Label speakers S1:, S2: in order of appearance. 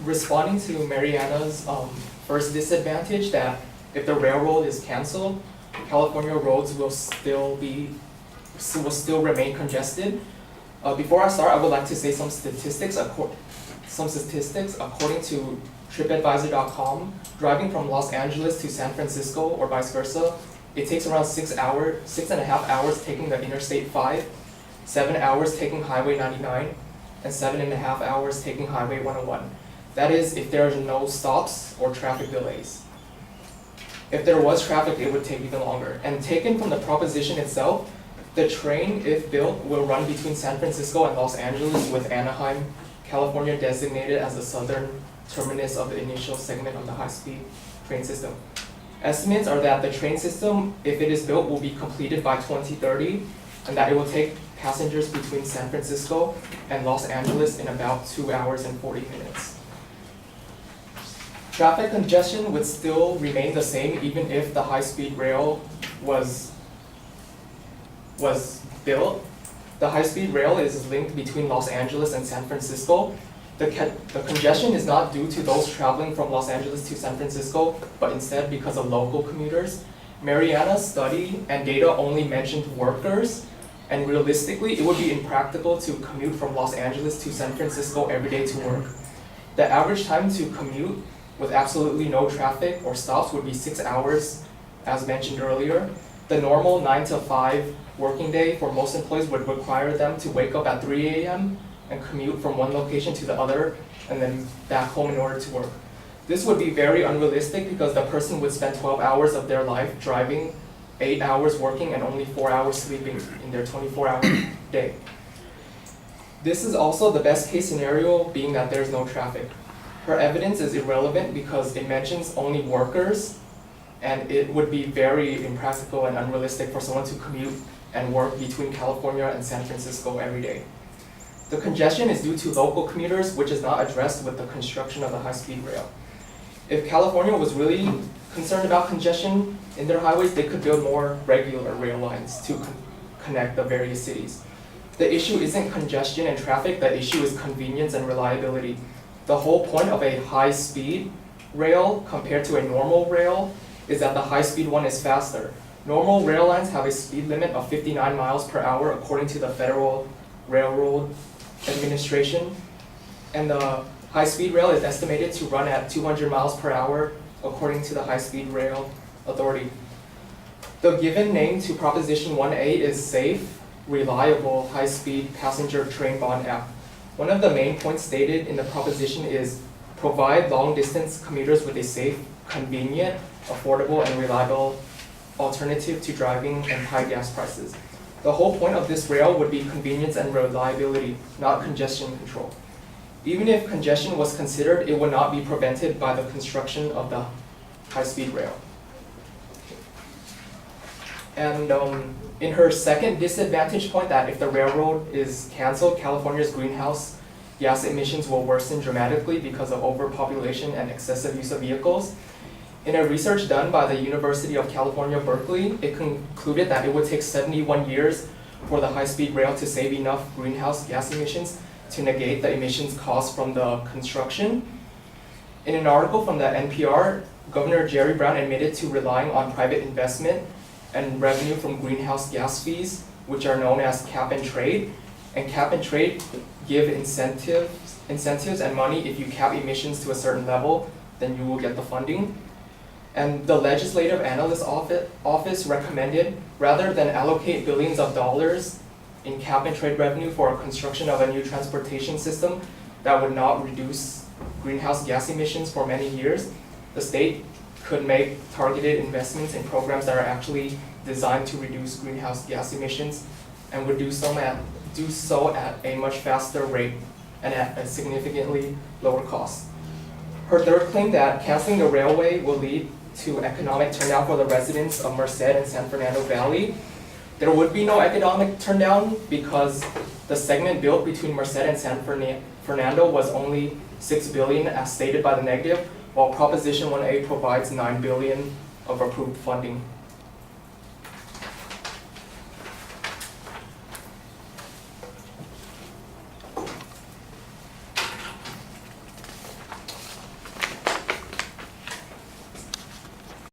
S1: responding to Mariana's first disadvantage, that if the railroad is canceled, California roads will still remain congested. Before I start, I would like to say some statistics. According to TripAdvisor.com, driving from Los Angeles to San Francisco or vice versa, it takes around 6.5 hours taking the Interstate 5, 7 hours taking Highway 99, and 7.5 hours taking Highway 101. That is, if there are no stops or traffic delays. If there was traffic, it would take even longer. And taken from the proposition itself, the train, if built, will run between San Francisco and Los Angeles, with Anaheim, California designated as the southern terminus of the initial segment of the high-speed train system. Estimates are that the train system, if it is built, will be completed by 2030, and that it will take passengers between San Francisco and Los Angeles in about 2 hours and 40 minutes. Traffic congestion would still remain the same even if the high-speed rail was built. The high-speed rail is linked between Los Angeles and San Francisco. The congestion is not due to those traveling from Los Angeles to San Francisco, but instead because of local commuters. Mariana's study and data only mentioned workers, and realistically, it would be impractical to commute from Los Angeles to San Francisco every day to work. The average time to commute with absolutely no traffic or stops would be 6 hours, as mentioned earlier. The normal 9 to 5 working day for most employees would require them to wake up at 3 a.m. and commute from one location to the other and then back home in order to work. This would be very unrealistic because the person would spend 12 hours of their life driving, 8 hours working, and only 4 hours sleeping in their 24-hour day. This is also the best case scenario, being that there's no traffic. Her evidence is irrelevant because it mentions only workers, and it would be very impractical and unrealistic for someone to commute and work between California and San Francisco every day. The congestion is due to local commuters, which is not addressed with the construction of the high-speed rail. If California was really concerned about congestion in their highways, they could build more regular rail lines to connect the various cities. The issue isn't congestion and traffic, the issue is convenience and reliability. The whole point of a high-speed rail compared to a normal rail is that the high-speed one is faster. Normal rail lines have a speed limit of 59 miles per hour according to the Federal Railroad Administration, and the high-speed rail is estimated to run at 200 miles per hour according to the High-Speed Rail Authority. The given name to Proposition 1A is Safe, Reliable, High-Speed Passenger Train Bond Act. One of the main points stated in the proposition is provide long-distance commuters with a safe, convenient, affordable, and reliable alternative to driving and high gas prices. The whole point of this rail would be convenience and reliability, not congestion control. Even if congestion was considered, it would not be prevented by the construction of the high-speed rail. And in her second disadvantage point, that if the railroad is canceled, California's greenhouse gas emissions will worsen dramatically because of overpopulation and excessive use of vehicles. In a research done by the University of California, Berkeley, it concluded that it would take 71 years for the high-speed rail to save enough greenhouse gas emissions to negate the emissions caused from the construction. In an article from the NPR, Governor Jerry Brown admitted to relying on private investment and revenue from greenhouse gas fees, which are known as cap and trade. And cap and trade give incentives and money. If you cap emissions to a certain level, then you will get the funding. And the Legislative Analyst Office recommended, rather than allocate billions of dollars in cap and trade revenue for a construction of a new transportation system that would not reduce greenhouse gas emissions for many years, the state could make targeted investments in programs that are actually designed to reduce greenhouse gas emissions and would do so at a much faster rate and at a significantly lower cost. Her third claim that canceling the railway will lead to economic turndown for the residents of Merced and San Fernando Valley. There would be no economic turndown because the segment built between Merced and San Fernando was only $6 billion as stated by the negative, while Proposition 1A provides $9 billion of approved funding.